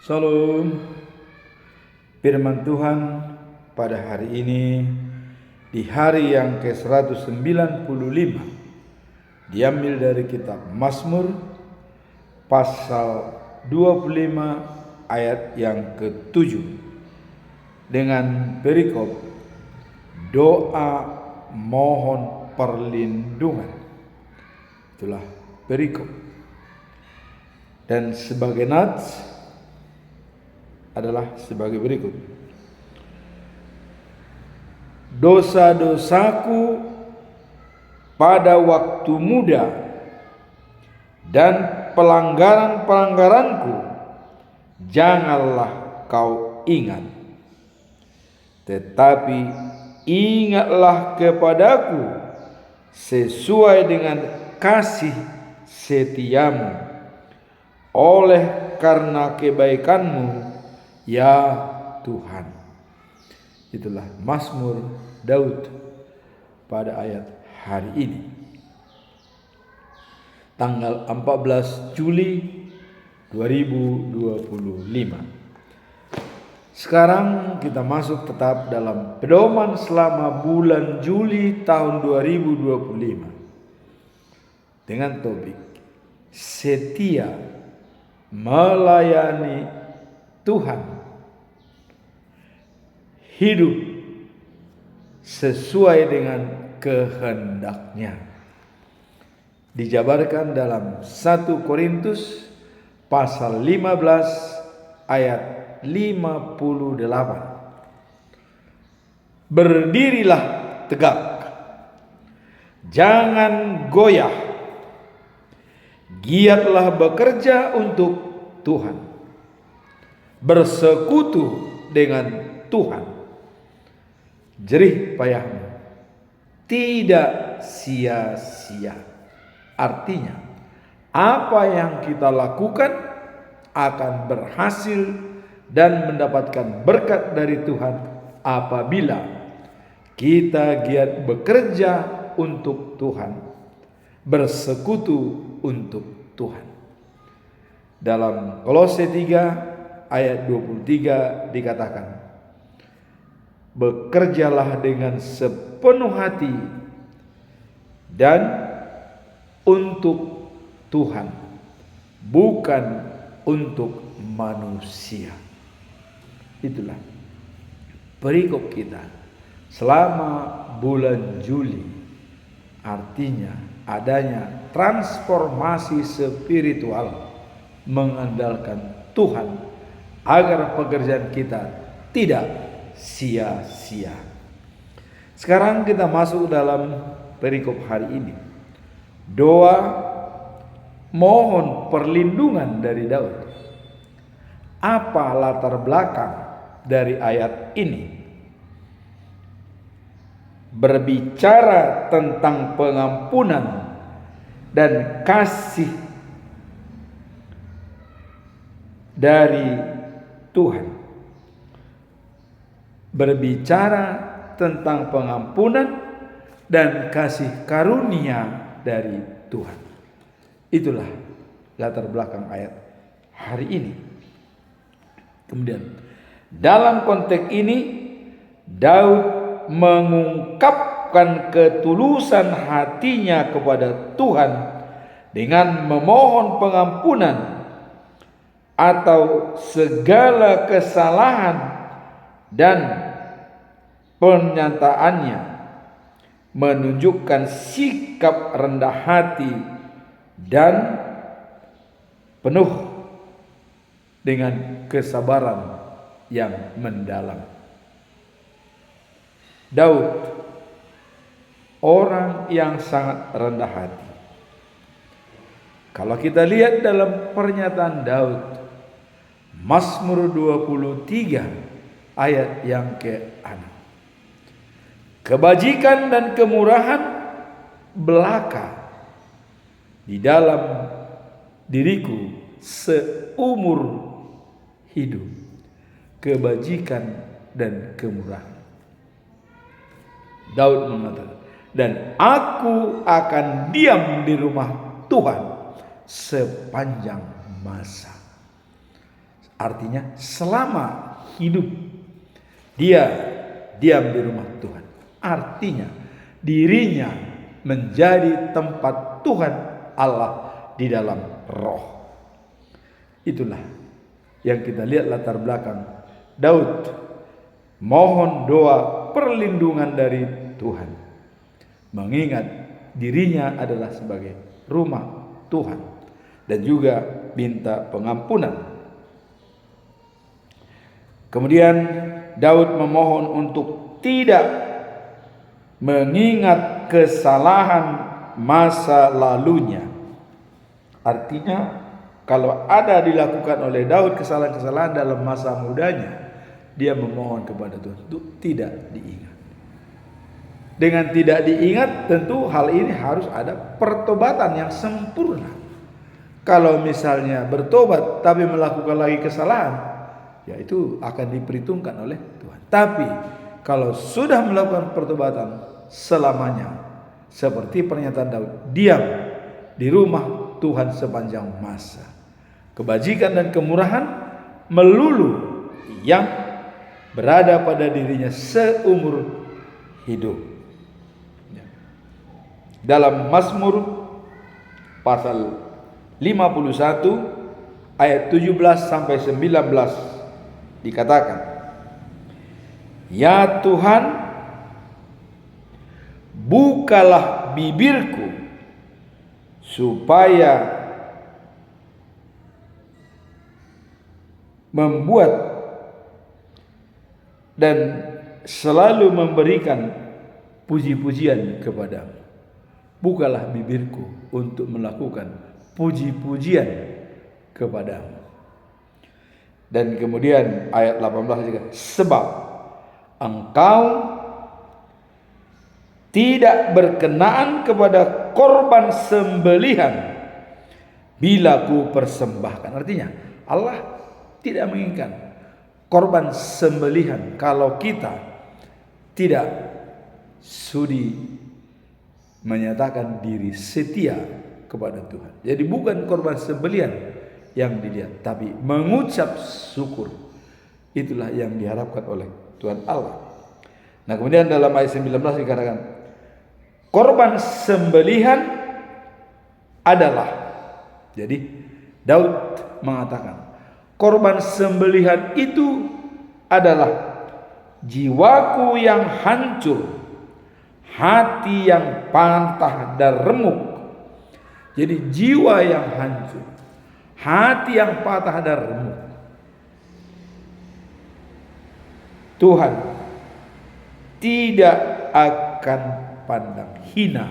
Shalom. Firman Tuhan pada hari ini di hari yang ke-195 diambil dari kitab Mazmur pasal 25 ayat yang ke-7 dengan perikop doa mohon perlindungan. Itulah perikop. Dan sebagai nats adalah sebagai berikut. Dosa-dosaku pada waktu muda dan pelanggaran-pelanggaranku janganlah kau ingat. Tetapi ingatlah kepadaku sesuai dengan kasih setiamu oleh karena kebaikanmu ya Tuhan. Itulah Mazmur Daud pada ayat hari ini. Tanggal 14 Juli 2025. Sekarang kita masuk tetap dalam pedoman selama bulan Juli tahun 2025 dengan topik setia melayani Tuhan, hidup sesuai dengan kehendaknya. Dijabarkan dalam 1 Korintus pasal 15 ayat 58. Berdirilah tegak, jangan goyah, giatlah bekerja untuk Tuhan, bersekutu dengan Tuhan, jerih payahmu tidak sia-sia. Artinya, apa yang kita lakukan akan berhasil dan mendapatkan berkat dari Tuhan apabila kita giat bekerja untuk Tuhan, bersekutu untuk Tuhan. Dalam Kolose 3 ayat 23 dikatakan, bekerjalah dengan sepenuh hati dan untuk Tuhan, bukan untuk manusia. Itulah perikop kita selama bulan Juli. Artinya adanya transformasi spiritual mengandalkan Tuhan agar pekerjaan kita tidak sia-sia. Sekarang kita masuk dalam perikop hari ini. Doa mohon perlindungan dari Daud. Apa latar belakang dari ayat ini? Berbicara tentang pengampunan dan kasih dari Tuhan. Berbicara tentang pengampunan dan kasih karunia dari Tuhan. Itulah latar belakang ayat hari ini. Kemudian dalam konteks ini Daud mengungkapkan ketulusan hatinya kepada Tuhan dengan memohon pengampunan atau segala kesalahan dan pernyataannya menunjukkan sikap rendah hati dan penuh dengan kesabaran yang mendalam. Daud orang yang sangat rendah hati. Kalau kita lihat dalam pernyataan Daud, Mazmur 23 ayat yang ke-6. Kebajikan dan kemurahan belaka di dalam diriku seumur hidup. Kebajikan dan kemurahan. Daud mengatakan, dan aku akan diam di rumah Tuhan sepanjang masa. Artinya selama hidup dia diam di rumah Tuhan. Artinya dirinya menjadi tempat Tuhan Allah di dalam roh. Itulah yang kita lihat latar belakang Daud mohon doa perlindungan dari Tuhan, mengingat dirinya adalah sebagai rumah Tuhan, dan juga minta pengampunan. Kemudian Daud memohon untuk tidak mengingat kesalahan masa lalunya. Artinya kalau ada dilakukan oleh Daud kesalahan-kesalahan dalam masa mudanya, dia memohon kepada Tuhan untuk tidak diingat. Dengan tidak diingat, tentu hal ini harus ada pertobatan yang sempurna. Kalau misalnya bertobat tapi melakukan lagi kesalahan, ya itu akan diperhitungkan oleh Tuhan. Tapi kalau sudah melakukan pertobatan selamanya, seperti pernyataan Daud, diam di rumah Tuhan sepanjang masa, kebajikan dan kemurahan melulu yang berada pada dirinya seumur hidup. Dalam Mazmur pasal 51 ayat 17 sampai 19 dikatakan, "Ya Tuhan, bukalah bibirku supaya membuat dan selalu memberikan puji-pujian kepadamu." Bukalah bibirku untuk melakukan puji-pujian kepadamu. Dan kemudian ayat 18 juga, "Sebab engkau tidak berkenaan kepada korban sembelihan bila ku persembahkan." Artinya Allah tidak menginginkan korban sembelihan kalau kita tidak sudi menyatakan diri setia kepada Tuhan. Jadi bukan korban sembelihan yang dilihat, tapi mengucap syukur. Itulah yang diharapkan oleh Tuhan Allah. Nah, kemudian dalam ayat 19 dikatakan, korban sembelihan adalah, jadi Daud mengatakan, korban sembelihan itu adalah jiwaku yang hancur, hati yang patah dan remuk. Jadi jiwa yang hancur, hati yang patah dan remuk, Tuhan tidak akan pandang hina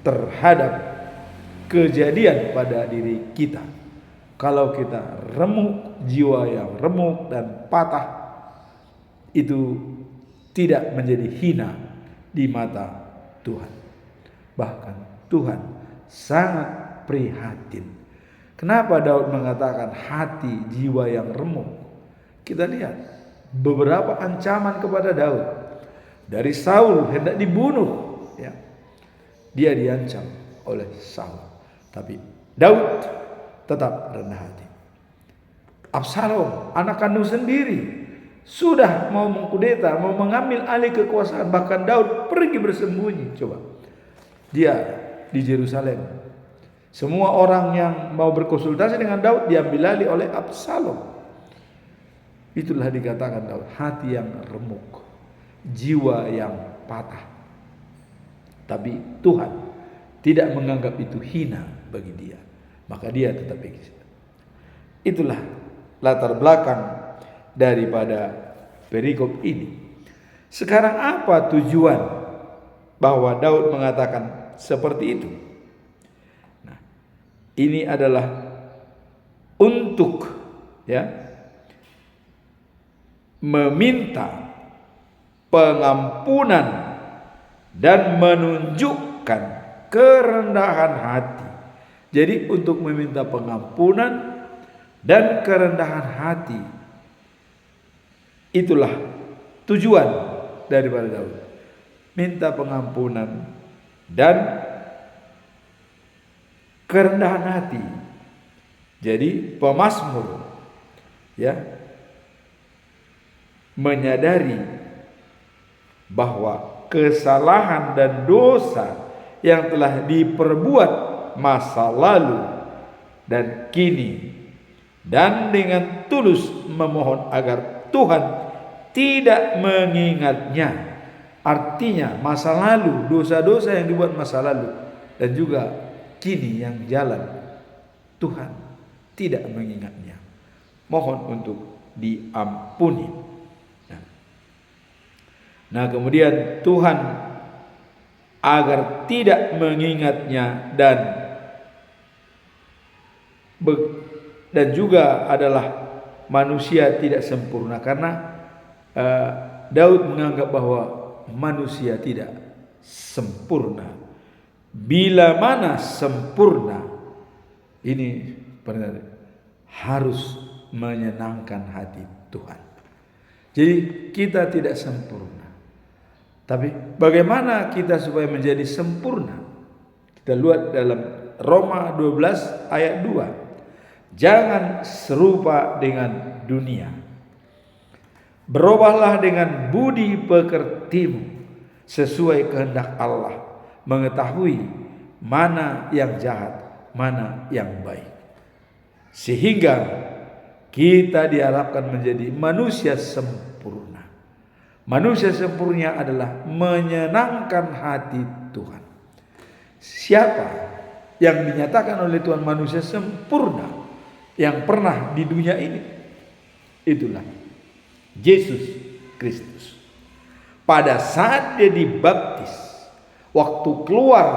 terhadap kejadian pada diri kita. Kalau kita remuk, jiwa yang remuk dan patah, itu tidak menjadi hina di mata Tuhan. Bahkan Tuhan sangat prihatin. Kenapa Daud mengatakan hati jiwa yang remuk? Kita lihat beberapa ancaman kepada Daud. Dari Saul hendak dibunuh, ya. Dia diancam oleh Saul, tapi Daud tetap rendah hati. Absalom, anak kandung sendiri, sudah mau mengkudeta, mau mengambil alih kekuasaan. Bahkan Daud pergi bersembunyi. Coba, dia di Yerusalem. Semua orang yang mau berkonsultasi dengan Daud diambil alih oleh Absalom. Itulah dikatakan Daud, hati yang remuk, jiwa yang patah. Tapi Tuhan tidak menganggap itu hina bagi dia, maka dia tetap eksis. Itulah latar belakang daripada perikop ini. Sekarang apa tujuan bahwa Daud mengatakan seperti itu? Nah, ini adalah untuk, ya, meminta pengampunan dan menunjukkan kerendahan hati. Jadi untuk meminta pengampunan dan kerendahan hati, itulah tujuan daripada Daud. Minta pengampunan dan kerendahan hati. Jadi pemazmur ya, menyadari bahwa kesalahan dan dosa yang telah diperbuat masa lalu dan kini, dan dengan tulus memohon agar Tuhan tidak mengingatnya. Artinya masa lalu, dosa-dosa yang dibuat masa lalu dan juga kini yang jalan, Tuhan tidak mengingatnya. Mohon untuk diampuni. Nah, kemudian Tuhan agar tidak mengingatnya dan juga adalah manusia tidak sempurna, karena Daud menganggap bahwa manusia tidak sempurna. Bila mana sempurna, ini benar harus menyenangkan hati Tuhan. Jadi kita tidak sempurna, tapi bagaimana kita supaya menjadi sempurna? Kita lihat dalam Roma 12 ayat 2. Jangan serupa dengan dunia, berubahlah dengan budi pekertimu sesuai kehendak Allah, mengetahui mana yang jahat, mana yang baik, sehingga kita diharapkan menjadi manusia sempurna. Manusia sempurna adalah menyenangkan hati Tuhan. Siapa yang dinyatakan oleh Tuhan manusia sempurna yang pernah di dunia ini? Itulah Yesus Kristus. Pada saat dia dibaptis, waktu keluar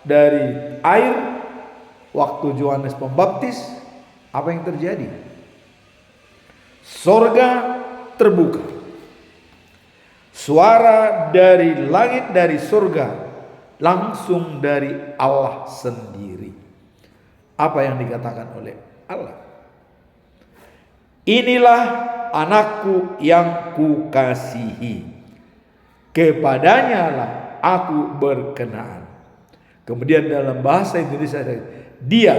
dari air, waktu Yohanes Pembaptis, apa yang terjadi? Sorga terbuka. Suara dari langit, dari sorga, langsung dari Allah sendiri. Apa yang dikatakan oleh Allah? Inilah anakku yang kukasihi, kepadanya lah aku berkenan. Kemudian dalam bahasa Indonesia, dia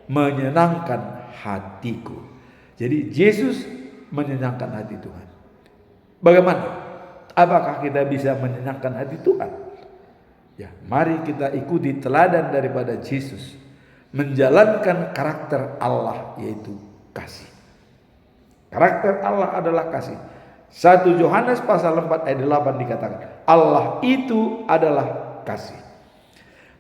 menyenangkan hatiku. Jadi Yesus menyenangkan hati Tuhan. Bagaimana? Apakah kita bisa menyenangkan hati Tuhan? Ya, mari kita ikuti teladan daripada Yesus, menjalankan karakter Allah, yaitu kasih. Karakter Allah adalah kasih. 1 Yohanes pasal 4 ayat 8 dikatakan, Allah itu adalah kasih.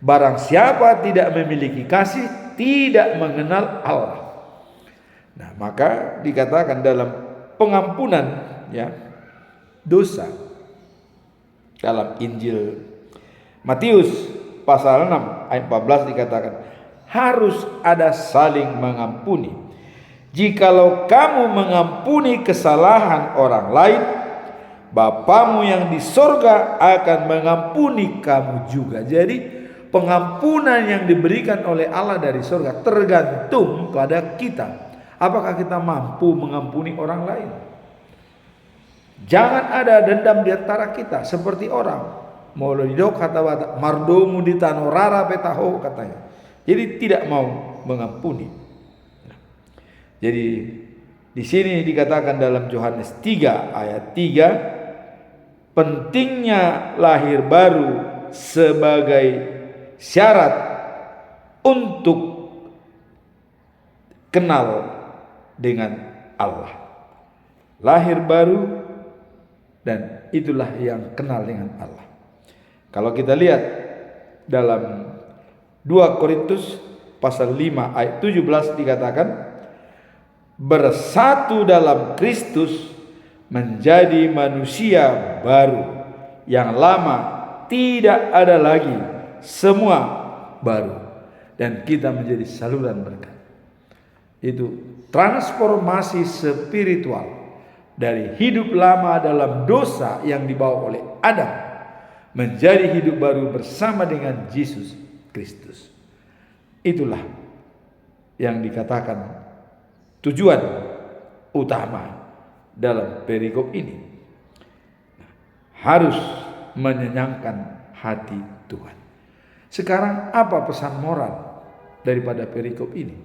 Barang siapa tidak memiliki kasih, tidak mengenal Allah. Nah, maka dikatakan dalam pengampunan, ya, dosa dalam Injil Matius pasal 6 ayat 14 dikatakan, harus ada saling mengampuni. Jikalau kamu mengampuni kesalahan orang lain, Bapamu yang di sorga akan mengampuni kamu juga. Jadi pengampunan yang diberikan oleh Allah dari sorga tergantung pada kita. Apakah kita mampu mengampuni orang lain? Jangan ada dendam di antara kita seperti orang Molodok kata mardomu di tanorara petaho katanya. Jadi tidak mau mengampuni. Jadi di sini dikatakan dalam Yohanes 3 ayat 3, pentingnya lahir baru sebagai syarat untuk kenal dengan Allah. Lahir baru, dan itulah yang kenal dengan Allah. Kalau kita lihat dalam 2 Korintus pasal 5 ayat 17 dikatakan, bersatu dalam Kristus menjadi manusia baru, yang lama tidak ada lagi, semua baru, dan kita menjadi saluran berkat. Itu transformasi spiritual dari hidup lama dalam dosa yang dibawa oleh Adam menjadi hidup baru bersama dengan Yesus Kristus. Itulah yang dikatakan tujuan utama dalam perikop ini. Harus menyenangkan hati Tuhan. Sekarang apa pesan moral daripada perikop ini?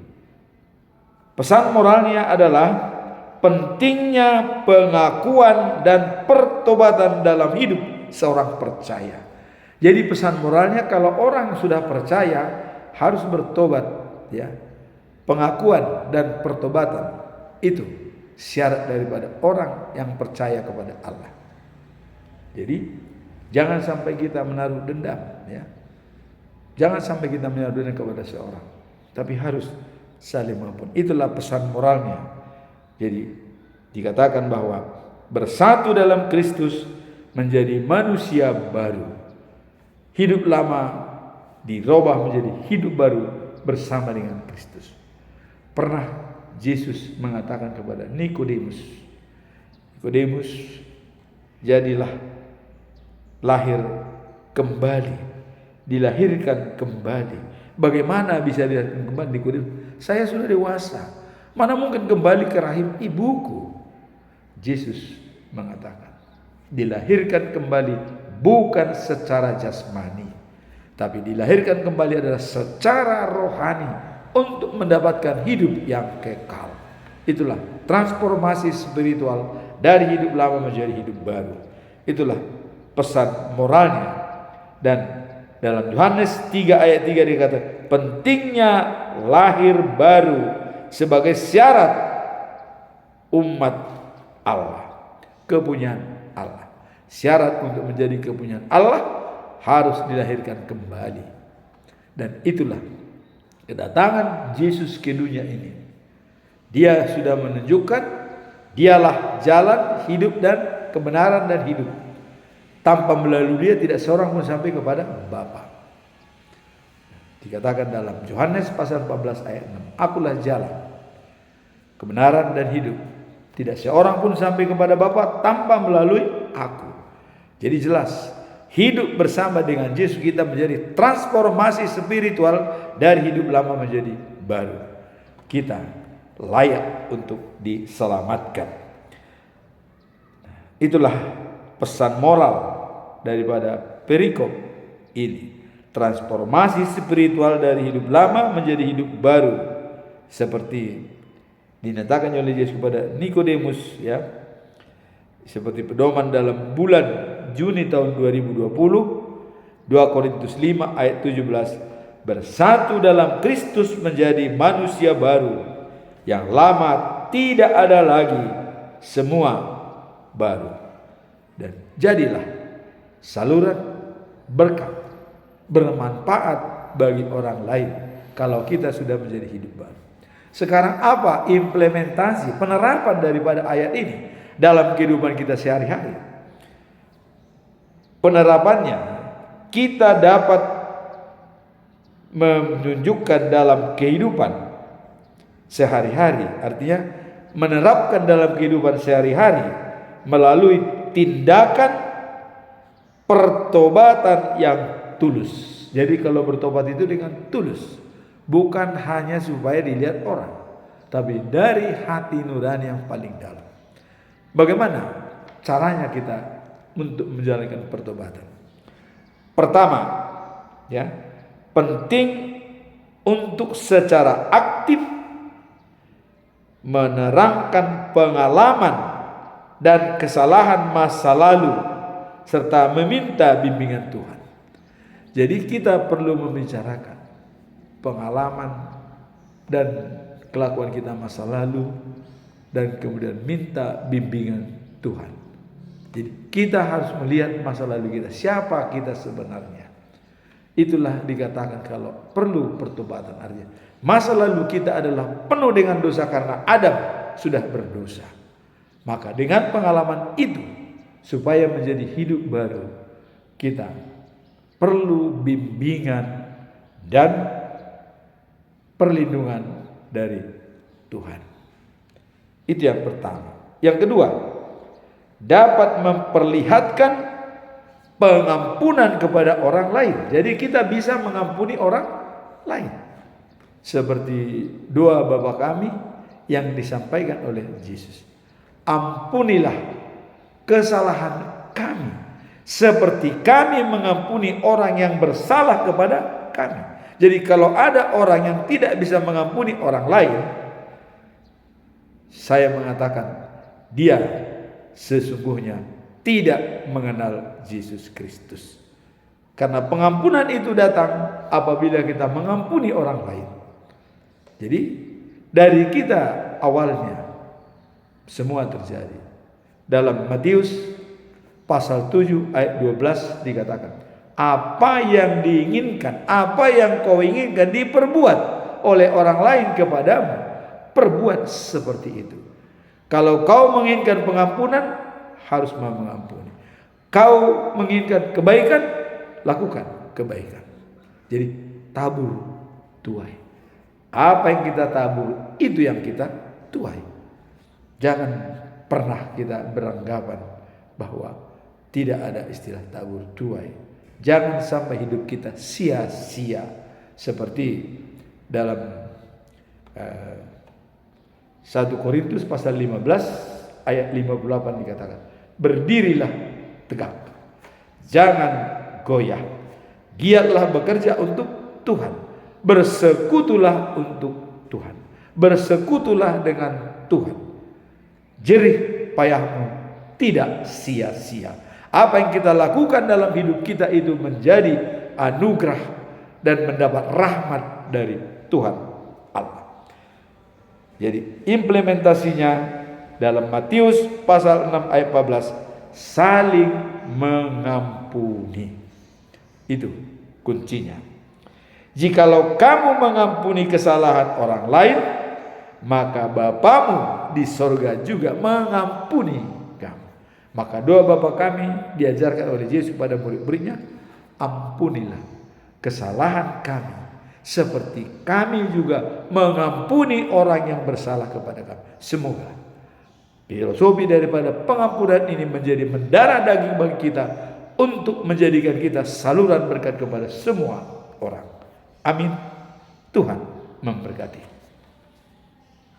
Pesan moralnya adalah pentingnya pengakuan dan pertobatan dalam hidup seorang percaya. Jadi pesan moralnya, kalau orang sudah percaya harus bertobat, ya. Pengakuan dan pertobatan itu syarat daripada orang yang percaya kepada Allah. Jadi jangan sampai kita menaruh dendam, ya. Jangan sampai kita menaruh dendam kepada seorang, tapi harus saling mengampuni. Itulah pesan moralnya. Jadi dikatakan bahwa bersatu dalam Kristus menjadi manusia baru. Hidup lama dirubah menjadi hidup baru bersama dengan Kristus. Pernah Yesus mengatakan kepada Nikodemus, Nikodemus, jadilah lahir kembali, dilahirkan kembali. Bagaimana bisa dilahirkan kembali? Nikodemus, saya sudah dewasa, mana mungkin kembali ke rahim ibuku? Yesus mengatakan, dilahirkan kembali bukan secara jasmani, tapi dilahirkan kembali adalah secara rohani untuk mendapatkan hidup yang kekal. Itulah transformasi spiritual dari hidup lama menjadi hidup baru. Itulah pesan moralnya. Dan dalam Yohanes 3 ayat 3 dikatakan pentingnya lahir baru sebagai syarat umat Allah, kepunyaan Allah. Syarat untuk menjadi kepunyaan Allah harus dilahirkan kembali. Dan itulah kedatangan Yesus ke dunia ini. Dia sudah menunjukkan dialah jalan, hidup dan kebenaran dan hidup. Tanpa melalui dia tidak seorang pun sampai kepada Bapa. Dikatakan dalam Yohanes pasal 14 ayat 6, akulah jalan, kebenaran dan hidup. Tidak seorang pun sampai kepada Bapa tanpa melalui aku. Jadi jelas, hidup bersama dengan Yesus kita menjadi transformasi spiritual dari hidup lama menjadi baru. Kita layak untuk diselamatkan. Itulah pesan moral daripada perikop ini. Transformasi spiritual dari hidup lama menjadi hidup baru. Seperti dinyatakan oleh Yesus kepada Nikodemus, ya. Seperti pedoman dalam bulan Juni tahun 2020, 2 Korintus 5 ayat 17, bersatu dalam Kristus menjadi manusia baru, yang lama tidak ada lagi, semua baru. Dan jadilah saluran berkat, bermanfaat bagi orang lain kalau kita sudah menjadi hidup baru. Sekarang apa implementasi penerapan daripada ayat ini dalam kehidupan kita sehari-hari? Penerapannya kita dapat menunjukkan dalam kehidupan sehari-hari, artinya menerapkan dalam kehidupan sehari-hari melalui tindakan pertobatan yang tulus. Jadi kalau bertobat itu dengan tulus, bukan hanya supaya dilihat orang, tapi dari hati nurani yang paling dalam. Bagaimana caranya kita untuk menjalankan pertobatan? Pertama, ya, penting untuk secara aktif menerangkan pengalaman dan kesalahan masa lalu serta meminta bimbingan Tuhan. Jadi kita perlu membicarakan pengalaman dan kelakuan kita masa lalu dan kemudian minta bimbingan Tuhan. Jadi kita harus melihat masa lalu kita, siapa kita sebenarnya. Itulah dikatakan kalau perlu pertobatan, artinya masa lalu kita adalah penuh dengan dosa karena Adam sudah berdosa. Maka dengan pengalaman itu, supaya menjadi hidup baru, kita perlu bimbingan dan perlindungan dari Tuhan. Itu yang pertama. Yang kedua, dapat memperlihatkan pengampunan kepada orang lain. Jadi kita bisa mengampuni orang lain. Seperti doa Bapa kami yang disampaikan oleh Yesus. Ampunilah kesalahan kami seperti kami mengampuni orang yang bersalah kepada kami. Jadi kalau ada orang yang tidak bisa mengampuni orang lain, saya mengatakan dia sesungguhnya tidak mengenal Yesus Kristus. Karena pengampunan itu datang apabila kita mengampuni orang lain. Jadi dari kita awalnya semua terjadi. Dalam Matius pasal 7 ayat 12 dikatakan, apa yang diinginkan, apa yang kau inginkan diperbuat oleh orang lain kepadamu, perbuat seperti itu. Kalau kau menginginkan pengampunan, harus mau mengampuni. Kau menginginkan kebaikan, lakukan kebaikan. Jadi tabur tuai. Apa yang kita tabur, itu yang kita tuai. Jangan pernah kita beranggapan bahwa tidak ada istilah tabur tuai. Jangan sampai hidup kita sia-sia. Seperti dalam 1 Korintus pasal 15 ayat 58 dikatakan, berdirilah tegak, jangan goyah, giatlah bekerja untuk Tuhan, bersekutulah untuk Tuhan, bersekutulah dengan Tuhan, jerih payahmu tidak sia-sia. Apa yang kita lakukan dalam hidup kita itu menjadi anugerah dan mendapat rahmat dari Tuhan Allah. Jadi implementasinya dalam Matius pasal 6 ayat 14, saling mengampuni. Itu kuncinya. Jikalau kamu mengampuni kesalahan orang lain, maka Bapamu di sorga juga mengampuni kamu. Maka doa Bapa kami diajarkan oleh Yesus pada murid-muridnya, ampunilah kesalahan kami seperti kami juga mengampuni orang yang bersalah kepada kami. Semoga filosofi daripada pengampunan ini menjadi mendarah daging bagi kita untuk menjadikan kita saluran berkat kepada semua orang. Amin. Tuhan memberkati.